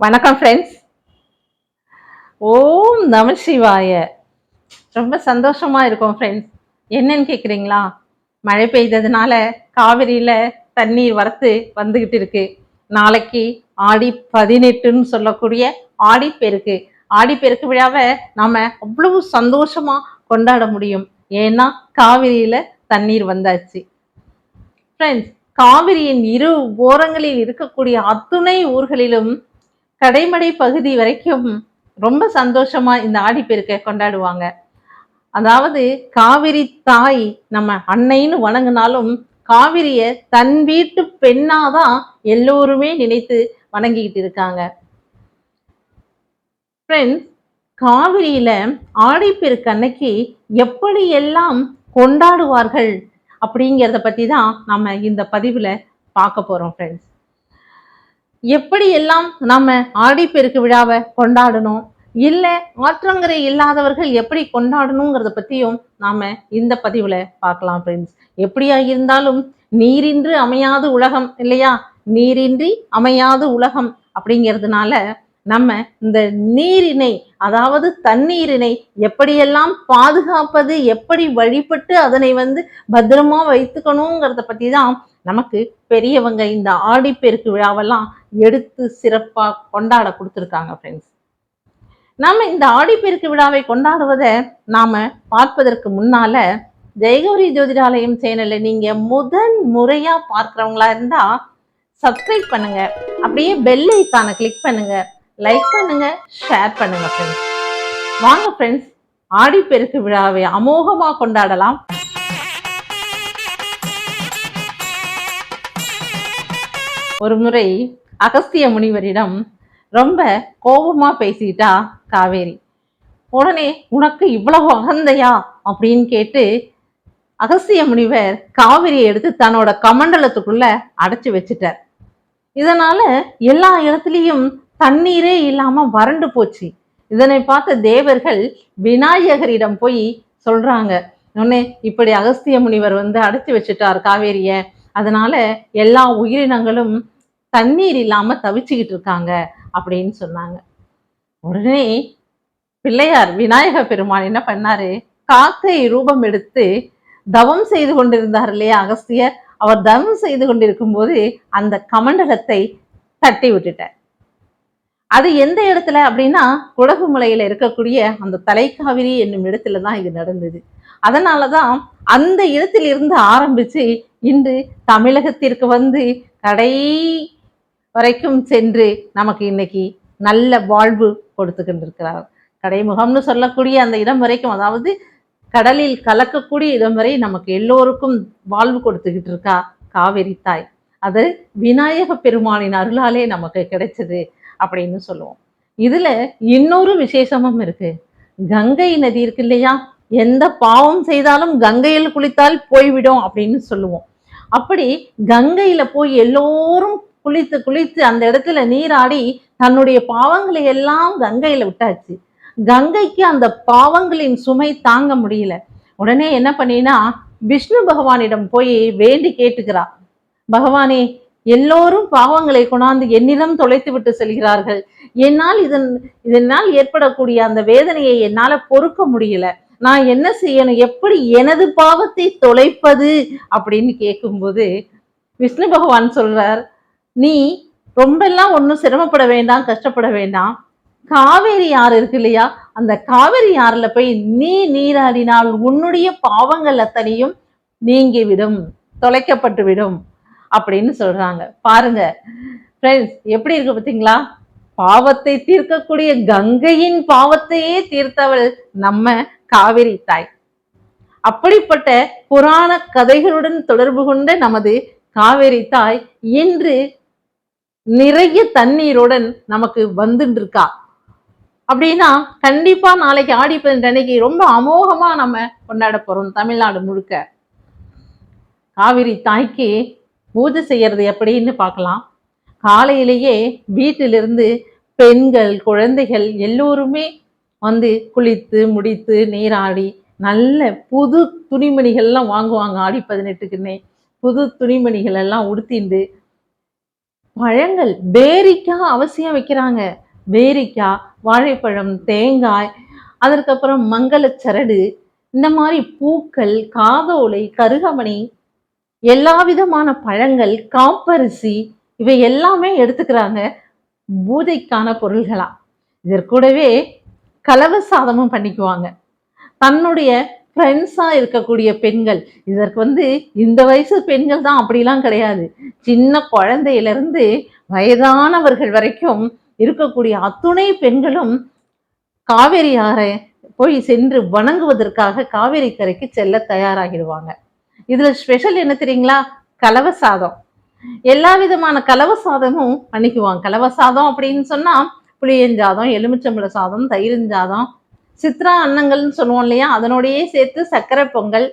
வணக்கம் ஃப்ரெண்ட்ஸ். ஓம் நம சிவாய. ரொம்ப சந்தோஷமா இருக்கும் ஃப்ரெண்ட்ஸ். என்னன்னு கேட்குறீங்களா? மழை பெய்ததுனால காவிரியில தண்ணீர் வரத்து வந்துகிட்டு இருக்கு. நாளைக்கு ஆடி 18ன்னு சொல்லக்கூடிய ஆடிப்பெருக்கு. ஆடிப்பெருக்கு விழாவை நாம அவ்வளவு சந்தோஷமா கொண்டாட முடியும். ஏன்னா காவிரியில தண்ணீர் வந்தாச்சு. ஃப்ரெண்ட்ஸ், காவிரியின் இரு ஓரங்களில் இருக்கக்கூடிய அத்துணை ஊர்களிலும் கடைமடை பகுதி வரைக்கும் ரொம்ப சந்தோஷமா இந்த ஆடிப்பெருக்கை கொண்டாடுவாங்க. அதாவது காவிரி தாய் நம்ம அன்னைன்னு வணங்கினாலும் காவிரிய தன் வீட்டு பெண்ணாதான் எல்லோருமே நினைத்து வணங்கிக்கிட்டு இருக்காங்க. ஃப்ரெண்ட்ஸ், காவிரியில ஆடிப்பெருக்கு அன்னைக்கு எப்படி எல்லாம் கொண்டாடுவார்கள் அப்படிங்கிறத பத்தி தான் நம்ம இந்த பதிவுல பார்க்க போறோம் ஃப்ரெண்ட்ஸ். எப்படி எல்லாம் நம்ம ஆடிப்பெருக்கு விழாவை கொண்டாடணும், இல்ல ஆற்றங்கரை இல்லாதவர்கள் எப்படி கொண்டாடணுங்கிறத பத்தியும் நாம இந்த பதிவுல பார்க்கலாம் ஃப்ரெண்ட்ஸ். எப்படியா இருந்தாலும் நீரின்றி அமையாது உலகம் இல்லையா? நீரின்றி அமையாது உலகம் அப்படிங்கிறதுனால நம்ம இந்த நீரினை, அதாவது தண்ணீரினை எப்படியெல்லாம் பாதுகாப்பது, எப்படி வழிபட்டு அதனை பத்திரமா வைத்துக்கணுங்கிறத பத்தி தான் நமக்கு பெரியவங்க இந்த ஆடிப்பெருக்கு விழாவெல்லாம் எடுத்து சிறப்பா கொண்டாட கொடுத்துருக்காங்க ஃப்ரெண்ட்ஸ். நாம இந்த ஆடிப்பெருக்கு விழாவை கொண்டாடுவதை நாம பார்ப்பதற்கு முன்னால ஜெயகௌரி ஜோதிடாலயம் சேனல்ல நீங்க முதன் முறையா பார்க்கிறவங்களா இருந்தா சப்ஸ்கிரைப் பண்ணுங்க, அப்படியே பெல் ஐக்கானை கிளிக் பண்ணுங்க, லைக் பண்ணுங்க, ஷேர் பண்ணுங்க ஃப்ரெண்ட்ஸ். வாங்க ஃப்ரெண்ட்ஸ், ஆடிப்பெருக்கு விழாவை அமோகமா கொண்டாடலாம். ஒரு முறை அகஸ்திய முனிவரிடம் ரொம்ப கோபமா பேசிட்டா காவேரி. உடனே உனக்கு இவ்வளவு அகந்தையா அப்படின்னு கேட்டு அகஸ்திய முனிவர் காவிரியை எடுத்து தன்னோட கமண்டலத்துக்குள்ள அடைச்சு வச்சுட்டார். இதனால எல்லா இடத்துலயும் தண்ணீரே இல்லாம வறண்டு போச்சு. இதனை பார்த்த தேவர்கள் விநாயகரிடம் போய் சொல்றாங்க, ஒன்னு இப்படி அகஸ்திய முனிவர் அடைச்சு வச்சுட்டார் காவேரிய, அதனால எல்லா உயிரினங்களும் தண்ணீர் இல்லாம தவிச்சுக்கிட்டு இருக்காங்க அப்படின்னு சொன்னாங்க. உடனே பிள்ளையார் விநாயக பெருமான் என்ன பண்ணாரு, காக்கை ரூபம் எடுத்து தவம் செய்து கொண்டிருந்தார் இல்லையா அகஸ்தியர், அவர் தவம் செய்து கொண்டிருக்கும் போது அந்த கமண்டலத்தை தட்டி விட்டுட்டார். அது எந்த இடத்துல அப்படின்னா குடகுமலையில இருக்கக்கூடிய அந்த தலைக்காவிரி என்னும் இடத்துலதான் இது நடந்தது. அதனாலதான் அந்த இடத்திலிருந்து ஆரம்பிச்சு இன்று தமிழகத்திற்கு கடை வரைக்கும் சென்று நமக்கு இன்னைக்கு நல்ல வாழ்வு கொடுத்துக்கிட்டு இருக்கிறார். கடைமுகம்னு சொல்லக்கூடிய அந்த இடம் வரைக்கும், அதாவது கடலில் கலக்கக்கூடிய இடம் வரை நமக்கு எல்லோருக்கும் வாழ்வு கொடுத்துக்கிட்டு இருக்கா காவிரி தாய். அது விநாயக பெருமானின் அருளாலே நமக்கு கிடைச்சது அப்படின்னு சொல்லுவோம். இதுல இன்னொரு விசேஷமும் இருக்கு. கங்கை நதி இருக்கு இல்லையா, எந்த பாவம் செய்தாலும் கங்கையில் குளித்தால் போய்விடும் அப்படின்னு சொல்லுவோம். அப்படி கங்கையில போய் எல்லோரும் குளித்து குளித்து அந்த இடத்துல நீராடி தன்னுடைய பாவங்களை எல்லாம் கங்கையில விட்டாச்சு. கங்கைக்கு அந்த பாவங்களின் சுமை தாங்க முடியல. உடனே என்ன பண்ணினா விஷ்ணு பகவானிடம் போய் வேண்டி கேட்டுக்கிறா, பகவானே எல்லோரும் பாவங்களை கொண்டாந்து என்னிடம் தொலைத்து விட்டு செல்கிறார்கள், என்னால் இதனால் ஏற்படக்கூடிய அந்த வேதனையை என்னால பொறுக்க முடியல, நான் என்ன செய்யணும், எப்படி எனது பாவத்தை தொலைப்பது அப்படின்னு கேட்கும்போது விஷ்ணு பகவான் சொல்றார், நீ ரொம்ப எல்லாம் ஒன்றும் சிரமப்பட வேண்டாம், கஷ்டப்பட வேண்டாம், காவேரி ஆறு இருக்கு இல்லையா, அந்த காவேரி ஆறுல போய் நீ நீராடினால் உன்னுடைய பாவங்கள் அத்தனையும் நீங்கிவிடும், தொலைக்கப்பட்டு விடும் அப்படின்னு சொல்றாங்க. பாருங்க ஃப்ரெண்ட்ஸ், எப்படி இருக்கு பார்த்தீங்களா? பாவத்தை தீர்க்கக்கூடிய கங்கையின் பாவத்தையே தீர்த்தவள் நம்ம காவிரி தாய். அப்படிப்பட்ட புராண கதைகளுடன் தொடர்பு கொண்ட நமது காவேரி தாய் இன்று நிறைய தண்ணீருடன் நமக்கு வந்துட்டு இருக்கா. அப்படின்னா கண்டிப்பா நாளைக்கு ஆடி 18 அன்னைக்கு ரொம்ப அமோகமா நம்ம கொண்டாட போறோம் தமிழ்நாடு முழுக்க. காவிரி தாய்க்கு பூஜை செய்யறது எப்படின்னு பார்க்கலாம். காலையிலேயே வீட்டிலிருந்து பெண்கள் குழந்தைகள் எல்லோருமே குளித்து முடித்து நீராடி நல்ல புது துணிமணிகள்லாம் வாங்குவாங்க. ஆடி 18க்குன்னே புது துணிமணிகள் எல்லாம் உடுத்திண்டு பழங்கள் பேரிக்காய் அவசியம் வைக்கிறாங்க. பேரிக்காய், வாழைப்பழம், தேங்காய், அதற்கப்புறம் மங்களச்சரடு, இந்த மாதிரி பூக்கள், காதோலை, கருகமணி, எல்லா விதமான பழங்கள், காப்பரிசி, இவை எல்லாமே எடுத்துக்கிறாங்க பூஜைக்கான பொருள்களா. இதற்கூடவே கலவ சாதமும் பண்ணிக்குவாங்க. தன்னுடைய ஃப்ரெண்ட்ஸா இருக்கக்கூடிய பெண்கள், இதற்கு இந்த வயசு பெண்கள் தான் அப்படிலாம் கிடையாது. சின்ன குழந்தையில இருந்து வயதானவர்கள் வரைக்கும் இருக்கக்கூடிய அத்துணை பெண்களும் காவேரி ஆறை போய் சென்று வணங்குவதற்காக காவேரி கரைக்கு செல்ல தயாராகிடுவாங்க. இதுல ஸ்பெஷல் என்ன தெரியுங்களா? கலவ சாதம். எல்லா விதமான கலவ சாதமும் பண்ணிக்குவாங்க. கலவ சாதம் அப்படின்னு சொன்னா புளியஞ்சாதம், எலுமிச்சம்பழ சாதம், தயிரஞ்சாதம், சித்ரா அன்னங்கள்னு சொல்லுவோம் இல்லையா, அதனோடையே சேர்த்து சர்க்கரை பொங்கல்,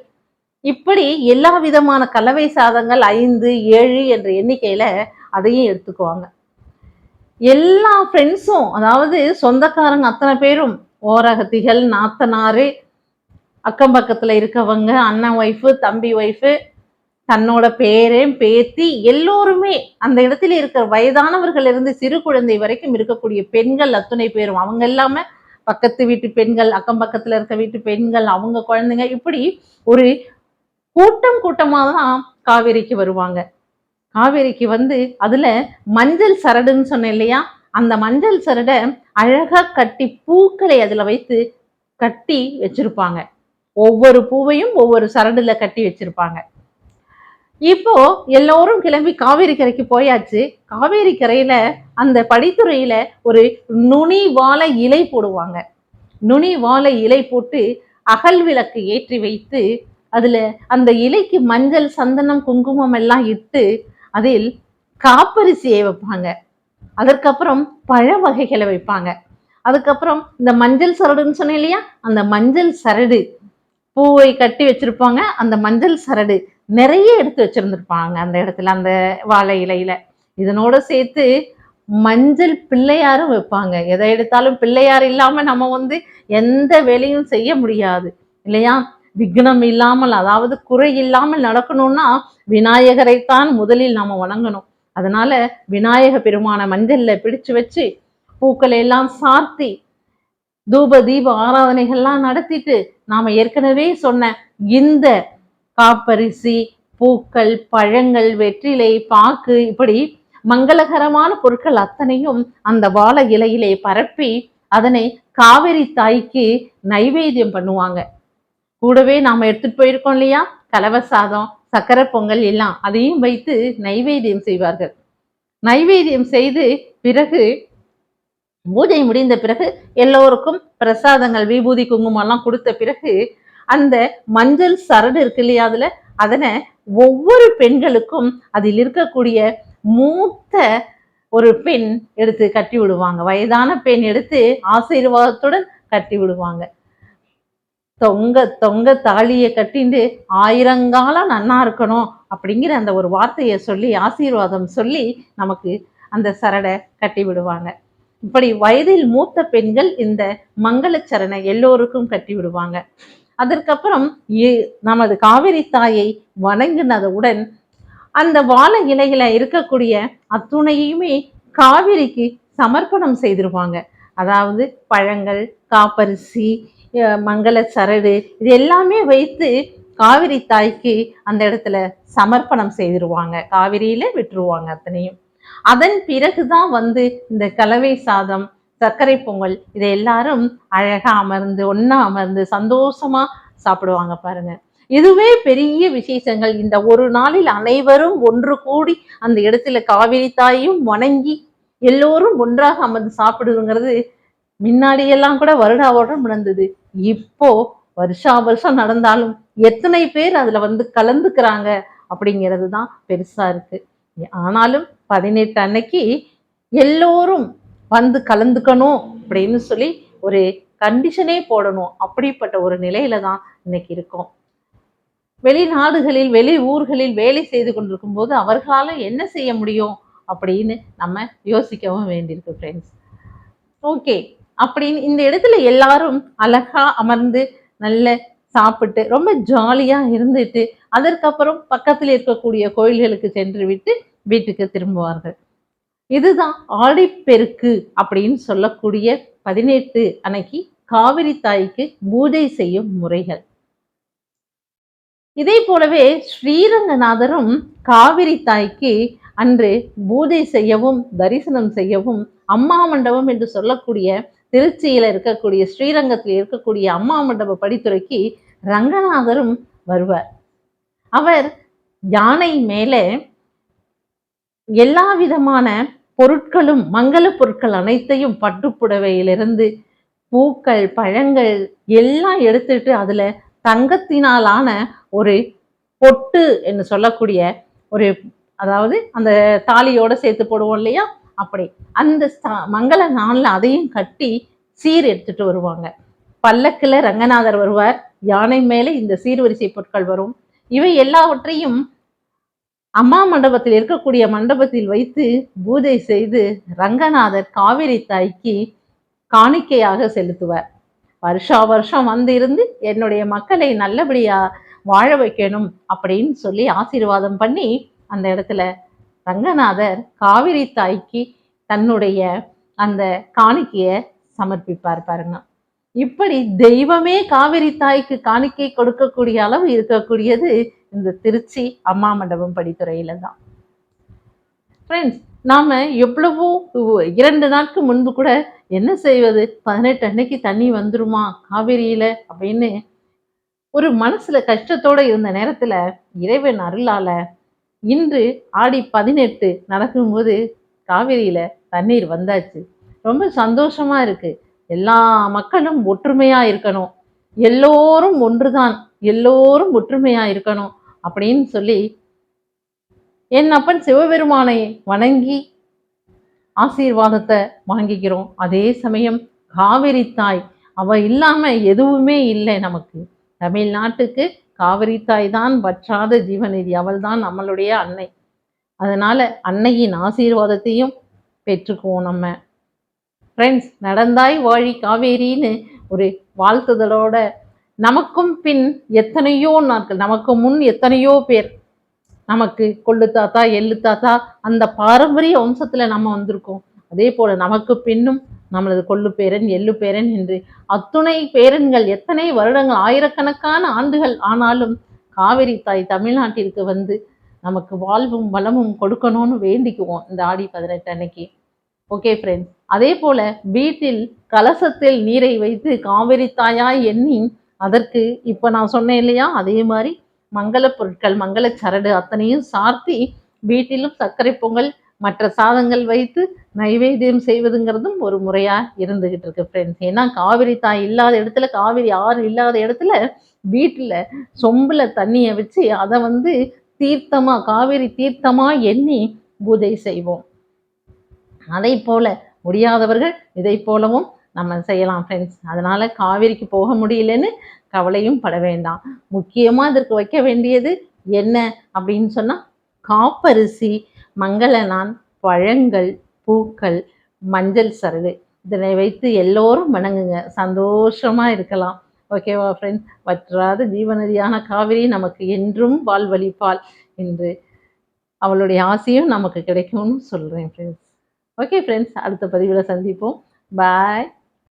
இப்படி எல்லா விதமான கலவை சாதங்கள் 5, 7 என்ற எண்ணிக்கையில அதையும் எடுத்துக்குவாங்க. எல்லா ஃப்ரெண்ட்ஸும், அதாவது சொந்தக்காரங்க அத்தனை பேரும், ஓரகத்திகள், நாத்தனாரு, அக்கம் பக்கத்துல இருக்கவங்க, அண்ணன் ஒய்ஃபு, தம்பி ஒய்ஃபு, தன்னோட பேரன் பேத்தி, எல்லோருமே அந்த இடத்துல இருக்கிற வயதானவர்கள் இருந்து சிறு குழந்தை வரைக்கும் இருக்கக்கூடிய பெண்கள் அத்துணை பேரும், அவங்க எல்லாமே பக்கத்து வீட்டு பெண்கள், அக்கம் பக்கத்துல இருக்க வீட்டு பெண்கள், அவங்க குழந்தைங்க, இப்படி ஒரு கூட்டம் கூட்டமா தான் காவேரிக்கு வருவாங்க. காவேரிக்கு அதுல மஞ்சள் சரடுன்னு சொன்னேன் இல்லையா, அந்த மஞ்சள் சரடை அழகா கட்டி பூக்களை அதுல வைத்து கட்டி வச்சிருப்பாங்க. ஒவ்வொரு பூவையும் ஒவ்வொரு சரடுல கட்டி வச்சிருப்பாங்க. இப்போ எல்லோரும் கிளம்பி காவேரி கரைக்கு போயாச்சு. காவேரி கரையில அந்த படித்துறையில ஒரு நுனி வாழை இலை போடுவாங்க. நுனி வாழை இலை போட்டு அகல் விளக்கு ஏற்றி வைத்து அதுல அந்த இலைக்கு மஞ்சள், சந்தனம், குங்குமம் எல்லாம் இட்டு அதில் காப்பரிசியை வைப்பாங்க. அதற்கப்புறம் பழ வகைகளை வைப்பாங்க. அதுக்கப்புறம் இந்த மஞ்சள் சரடுன்னு சொன்னேன் இல்லையா, அந்த மஞ்சள் சரடு பூவை கட்டி வச்சிருப்பாங்க. அந்த மஞ்சள் சரடு நிறைய எடுத்து வச்சிருந்திருப்பாங்க அந்த இடத்துல, அந்த வாழை இலையில. இதனோட சேர்த்து மஞ்சள் பிள்ளையாரும் வைப்பாங்க. எதை எடுத்தாலும் பிள்ளையார் இல்லாம நம்ம எந்த வேலையும் செய்ய முடியாது இல்லையா? விக்னம் இல்லாமல், அதாவது குறை இல்லாமல் நடக்கணும்னா விநாயகரைத்தான் முதலில் நாம வணங்கணும். அதனால விநாயக பெருமான மஞ்சள்ல பிடிச்சு வச்சு பூக்களை எல்லாம் சார்த்தி தூப தீப ஆராதனைகள்லாம் நடத்திட்டு நாம ஏற்கனவே சொன்ன இந்த காப்பரிசி, பூக்கள், பழங்கள், வெற்றிலை, பாக்கு, இப்படி மங்களகரமான பொருட்கள் அத்தனையும் அந்த வாழை இலையிலே பரப்பி அதனை காவிரி தாய்க்கு நைவேத்தியம் பண்ணுவாங்க. கூடவே நாம எடுத்துட்டு போயிருக்கோம் இல்லையா, கலவ சாதம், சக்கரை பொங்கல் எல்லாம், அதையும் வைத்து நைவேத்தியம் செய்வார்கள். நைவேத்தியம் செய்து பிறகு பூஜை முடிந்த பிறகு எல்லோருக்கும் பிரசாதங்கள், விபூதி, குங்குமம் எல்லாம் கொடுத்த பிறகு அந்த மஞ்சள் சரடு இருக்கு இல்லையா, அதுல அதனை ஒவ்வொரு பெண்களுக்கும் அதில் இருக்கக்கூடிய மூத்த ஒரு பெண் எடுத்து கட்டி விடுவாங்க. வயதான பெண் எடுத்து ஆசீர்வாதத்துடன் கட்டி விடுவாங்க. தொங்க தொங்க தாலியை கட்டிண்டு 1000 காலம் நன்னா இருக்கணும் அப்படிங்கிற அந்த ஒரு வார்த்தையை சொல்லி ஆசீர்வாதம் சொல்லி நமக்கு அந்த சரடை கட்டி விடுவாங்க. இப்படி வயதில் மூத்த பெண்கள் இந்த மங்களச்சரணை எல்லோருக்கும் கட்டி விடுவாங்க. அதற்கப்புறம் நமது காவிரி தாயை வணங்கினதுடன் அந்த வாழை இலையில இருக்கக்கூடிய அத்துணையுமே காவிரிக்கு சமர்ப்பணம் செய்திருவாங்க. அதாவது பழங்கள், காப்பரிசி, மங்கள சரடு, இது எல்லாமே வைத்து காவிரி தாய்க்கு அந்த இடத்துல சமர்ப்பணம் செய்திருவாங்க. காவிரியில விட்டுருவாங்க அத்தனையும். அதன் பிறகுதான் இந்த கலவை சாதம், சர்க்கரை பொங்கல், இதை எல்லாரும் அழகா அமர்ந்து ஒன்னா அமர்ந்து சந்தோஷமா சாப்பிடுவாங்க பாருங்க. இதுவே பெரிய விசேஷங்கள். இந்த ஒரு நாளில் அனைவரும் ஒன்று கூடி அந்த இடத்துல காவிரி தாயையும் வணங்கி எல்லோரும் ஒன்றாக அமர்ந்து சாப்பிடுங்கிறது முன்னாடியெல்லாம் கூட வருடா வருடம் நடந்தது. இப்போ வருஷா வருஷம் நடந்தாலும் எத்தனை பேர் அதுல கலந்துக்கிறாங்க அப்படிங்கிறது தான் பெருசா இருக்கு. ஆனாலும் 18 அன்னைக்கு எல்லோரும் கலந்துக்கணும் அப்படின்னு சொல்லி ஒரு கண்டிஷனே போடணும். அப்படிப்பட்ட ஒரு நிலையில தான் இன்னைக்கு இருக்கோம். வெளிநாடுகளில், வெளி ஊர்களில் வேலை செய்து கொண்டிருக்கும் போது அவர்களால என்ன செய்ய முடியும் அப்படின்னு நம்ம யோசிக்கவும் வேண்டியிருக்கு ஃப்ரெண்ட்ஸ். ஓகே, அப்படின்னு இந்த இடத்துல எல்லாரும் அழகா அமர்ந்து நல்ல சாப்பிட்டு ரொம்ப ஜாலியா இருந்துட்டு அதற்கப்புறம் பக்கத்தில் இருக்கக்கூடிய கோயில்களுக்கு சென்று விட்டு வீட்டுக்கு திரும்புவார்கள். இதுதான் ஆடிப்பெருக்கு அப்படின்னு சொல்லக்கூடிய 18 அன்னைக்கு காவிரி தாய்க்கு பூஜை செய்யும் முறைகள். இதே போலவே ஸ்ரீரங்கநாதரும் காவிரி தாய்க்கு அன்று பூஜை செய்யவும் தரிசனம் செய்யவும் அம்மா மண்டபம் என்று சொல்லக்கூடிய திருச்சியில இருக்கக்கூடிய ஸ்ரீரங்கத்தில் இருக்கக்கூடிய அம்மா மண்டப படித்துறைக்கு ரங்கநாதரும் வருவார். அவர் யானை மேலே எல்லா விதமான பொருட்களும் மங்கள பொருட்கள் அனைத்தையும் பட்டுப்புடவையிலிருந்து பூக்கள் பழங்கள் எல்லாம் எடுத்துட்டு அதுல தங்கத்தினாலான ஒரு பொட்டு என்று சொல்லக்கூடிய ஒரு, அதாவது அந்த தாலியோட சேர்த்து போடுவோம் இல்லையா, அப்படி அந்த மங்கள நாள்ல அதையும் கட்டி சீர் எடுத்துட்டு வருவாங்க. பல்லக்குல ரங்கநாதர் வருவார், யானை மேல இந்த சீர்வரிசை பொருட்கள் வரும். இவை எல்லாவற்றையும் அம்மா மண்டபத்தில் இருக்கக்கூடிய மண்டபத்தில் வைத்து பூஜை செய்து ரங்கநாதர் காவிரி தாய்க்கு காணிக்கையாக செலுத்துவார். வருஷா வருஷம் வந்து இருந்து என்னுடைய மக்களை நல்லபடியா வாழ வைக்கணும் அப்படின்னு சொல்லி ஆசீர்வாதம் பண்ணி அந்த இடத்துல ரங்கநாதர் காவிரி தாய்க்கு தன்னுடைய அந்த காணிக்கைய சமர்ப்பிப்பார் பாருங்க. இப்படி தெய்வமே காவிரி தாய்க்கு காணிக்கை கொடுக்கக்கூடிய அளவு இருக்கக்கூடியது இந்த திருச்சி அம்மா மண்டபம் படித்துறையில தான். ஃப்ரெண்ட்ஸ், நாம எவ்வளவோ 2 நாட்கு முன்பு கூட என்ன செய்வது, 18 அன்னைக்கு தண்ணி வந்துருமா காவிரியில அப்படின்னு ஒரு மனசுல கஷ்டத்தோட இருந்த நேரத்துல இறைவன் அருளால இன்று ஆடி 18 நடக்கும்போது காவிரியில தண்ணீர் வந்தாச்சு. ரொம்ப சந்தோஷமா இருக்கு. எல்லா மக்களும் ஒற்றுமையா இருக்கணும், எல்லோரும் ஒன்றுதான், எல்லோரும் ஒற்றுமையா இருக்கணும் அப்படின்னு சொல்லி என் அப்பன் சிவபெருமானை வணங்கி ஆசீர்வாதத்தை வாங்கிக்கிறோம். அதே சமயம் காவிரி தாய் அவ இல்லாம எதுவுமே இல்லை நமக்கு. தமிழ்நாட்டுக்கு காவிரி தாய் தான் வற்றாத ஜீவநிதி. அவள் தான் நம்மளுடைய அன்னை. அதனால அன்னையின் ஆசீர்வாதத்தையும் பெற்றுக்குவோம் நம்ம. ஃப்ரெண்ட்ஸ், நடந்தாய் வாழி காவேரின்னு ஒரு வாழ்த்துதலோட நமக்கும் பின் எத்தனையோ நாட்கள், நமக்கு முன் எத்தனையோ பேர், நமக்கு கொள்ளு தாத்தா எள்ளு தாத்தா அந்த பாரம்பரிய வம்சத்துல நம்ம வந்திருக்கோம். அதே போல நமக்கு பின்னும் நம்மளது கொள்ளு பேரன் எள்ளு பேரன் என்று அத்துணை பேரன்கள் எத்தனை வருடங்கள் ஆயிரக்கணக்கான ஆண்டுகள் ஆனாலும் காவிரி தாய் தமிழ்நாட்டிற்கு வந்து நமக்கு வாழ்வும் வளமும் கொடுக்கணும்னு வேண்டிக்குவோம் இந்த ஆடி 18 அன்னைக்கு. ஓகே ஃப்ரெண்ட்ஸ், அதே போல வீட்டில் கலசத்தில் நீரை வைத்து காவிரி தாயாய் எண்ணி அதற்கு இப்போ நான் சொன்னேன் இல்லையா, அதே மாதிரி மங்கள பொருட்கள் மங்கள சரடு அத்தனையும் சார்த்தி வீட்டிலும் சர்க்கரை பொங்கல் மற்ற சாதங்கள் வைத்து நைவேத்தியம் செய்வதுங்கிறதும் ஒரு முறையா இருந்துகிட்டு இருக்கு ஃப்ரெண்ட்ஸ். ஏன்னா காவிரி தாய் இல்லாத இடத்துல, காவிரி ஆறு இல்லாத இடத்துல வீட்டுல சொம்புல தண்ணியை வச்சு அதை வந்து தீர்த்தமா காவிரி தீர்த்தமா எண்ணி பூஜை செய்வோம். அதை போல முடியாதவர்கள் இதை போலவும் நம்ம செய்யலாம் ஃப்ரெண்ட்ஸ். அதனால காவிரிக்கு போக முடியலன்னு கவலையும் பட வேண்டாம். முக்கியமா இதற்கு வைக்க வேண்டியது என்ன அப்படின்னு சொன்னா காப்பரிசி, மங்களனான், பழங்கள், பூக்கள், மஞ்சள் சரடு இதனை வைத்து எல்லோரும் வணங்குங்க, சந்தோஷமா இருக்கலாம். ஓகேவா ஃப்ரெண்ட்ஸ்? வற்றாத ஜீவநதியான காவிரி நமக்கு என்றும் வாழ்வழிப்பாள் என்று அவளுடைய ஆசையும் நமக்கு கிடைக்கும்னு சொல்றேன் ஃப்ரெண்ட்ஸ். ஓகே ஃப்ரெண்ட்ஸ், அடுத்த பதிவில் சந்திப்போம். பாய்.